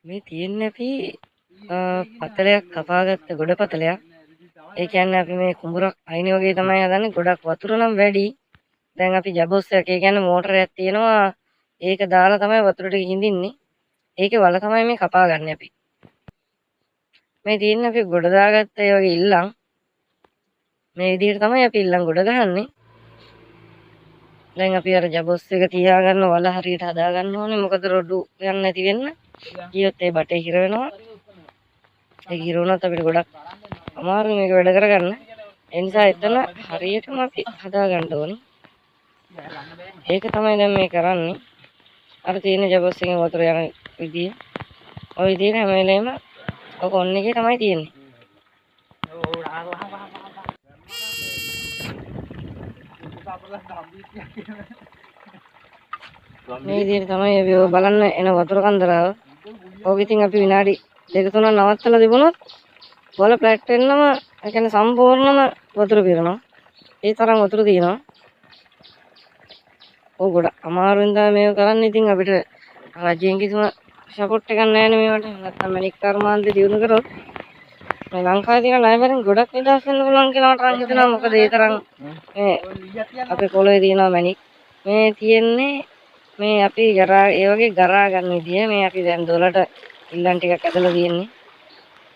මේ තියෙන්නේ අපි පතලයක් කපාගත්ත ගොඩ පතලයක්. ඒ කියන්නේ අපි මේ කුඹුරක් අයින වගේ තමයි හදන්නේ. ගොඩක් වතුර නම් වැඩි. දැන් අපි ජබොස් එකක් ඒ කියන්නේ මෝටරයක් තියෙනවා. ඒක දාලා තමයි වතුර ටික හිඳින්නේ. ඒකේ වල තමයි මේ කපාගන්නේ අපි. මේ තියෙන්නේ අපි ගොඩ දාගත්ත ඒ වගේ ඉල්ලම්. මේ විදිහට තමයි අපි ඉල්ලම් ගොඩ ගහන්නේ. දැන් අපි අර ජබොස් එක තියාගන්න වල හරියට හදා ගන්න ඕනේ. මොකද රොඩු යන්නේ නැති වෙන්න. ගියොත් ඒ බටේ හිර වෙනවා. ඒක හිර වුණොත් අපිට ගොඩක් අමාරුයි මේක වැඩ කරගන්න. ඒ නිසා එතන හරියටම අපි හදා ගන්න ඕනේ. ඒක තමයි දැන් මේ කරන්නේ. අර තියෙන ජබොස් එකෙන් වතුර යන විදිය. ওই විදිහට හැම වෙලේම ඔක ඔන්න එකේ තමයි තියෙන්නේ. මේ විදිහට තමයි අපි ඔය බලන්න එන වතුර කන්දරාව. ඕක ඉතින් අපි විනාඩි 2-3ක් නවත්තලා තිබුණොත් වල ප්ලැට් වෙන්නම ඒ කියන්නේ සම්පූර්ණම වතුර පිරෙනවා. ඒ තරම් වතුර තියෙනවා. ඕක ගොඩ අමාරුවෙන් තමයි මේක කරන්නේ. ඉතින් අපිට රජයෙන් කිසිම සපෝට් එකක් නැහැ නේ මේවට. නැත්තම් මැණික් කර්මාන්තේ දිනු කරොත් මේ ලංකාවේ තියෙන ණයවැරෙන් ගොඩක් නිදහස් වෙන්න පුළුවන් කියලා මට නම් හිතෙනවා. මොකද ඒ තරම් මේ අපේ පොළොවේ තියෙනවා මැණික්. මේ තියෙන්නේ මේ අපි ගරා ඒ වගේ ගරා ගන්න විදිය. මේ අපි දැන් දොලට ඉල්ලම් ටිකක් ඇදලා තියෙන්නේ.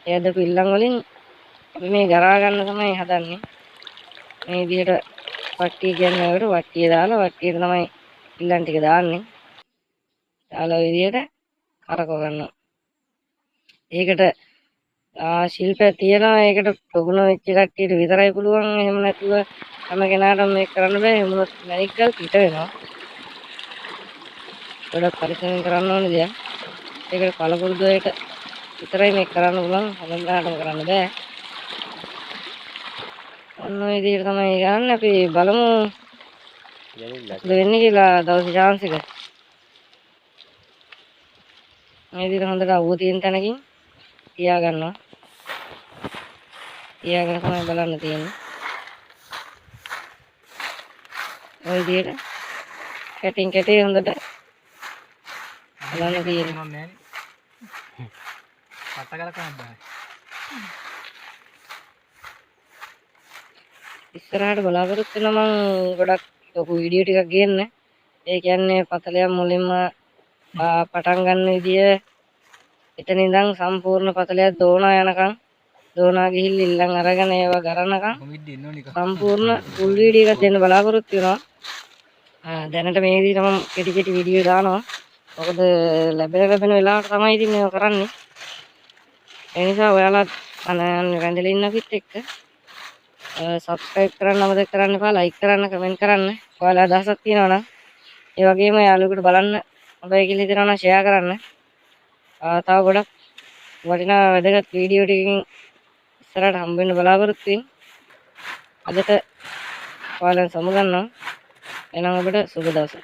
ඒ ඇදපු ඉල්ලම් වලින් අපි මේ ගරා ගන්න තමයි හදන්නේ. මේ විදිහට වට්ටිය කියන්නේ ඒකට වට්ටිය දාලා වට්ටියට තමයි ඉල්ලම් ටික දාන්නේ. දාලා ඔය විදිහට කරකව ගන්නවා. ඒකට ශිල්පයක් තියෙනවා. ඒකට ප්‍රගුණ වෙච්ච කට්ටියට විතරයි පුළුවන්. එහෙම නැතුව හැම කෙනාටම මේක කරන්න බෑ. එහෙම වුණොත් මැණික් ගල් පිට වෙනවා. ගොඩක් පරිස්සමෙන් කරන්න ඕනේ දෙයක්. ඒකට පළපුරුදු අයට විතරයි මේක කරන්න පුළුවන්. හැමදාටම කරන්න බෑ. ඔන්න ඔය විදිහට තමයි ගන්න. අපි බලමු මොකද වෙන්නේ කියලා දවසේ chance එක. මේ විදිහට හොඳට අවුව තියෙන තැනකින් තියා ගන්නවා. තියාගෙන තමයි බලන්න තියෙන්නේ. ඔය විදිහට කැටින් කැටේ හොඳට බලන්න තියෙන්නේ. ඉස්සරහට බලාපොරොත්තු වෙන මම ගොඩක් ලොකු වීඩියෝ ටිකක් ගේන්න. ඒ කියන්නේ පතලයක් මුලින්ම පටන් ගන්න විදිය එතන ඉඳන් සම්පූර්ණ පතලයක් දෝනා යනකම් දෝනා ගිහිල්ලා ඉල්ලන් අරගෙන ඒවා ගරනකම් සම්පූර්ණ ෆුල් වීඩියෝ එකක් දෙන්න බලාපොරොත්තු වෙනවා. දැනට මේ විදිහට මම කෙටි කෙටි වීඩියෝ දානවා. මොකද ලැබෙන වෙලාවට තමයි ඉතින් මේක කරන්නේ. ඒ නිසා ඔයාලා අනයන් රැඳිලා ඉන්න අපිත් එක්ක සබ්ස්ක්‍රයිබ් කරන්න අමතක කරන්න එපා. ලයික් කරන්න, කමෙන්ට් කරන්න. ඔයාලා අදහසක් තියෙනවා නම් ඒ වගේම යාළුවෙකුට බලන්න හොඳයි කියලා හිතනවා නම් ෂෙයා කරන්න. තව ගොඩක් වටිනා වැදගත් වීඩියෝ ටිකකින් ඉස්සරහට හම්බ වෙන්න බලාපොරොත්තු වෙමින් අදට ඔයාලන් සමුගන්නවා. එහෙනම් ඔබට සුබ දවසක්.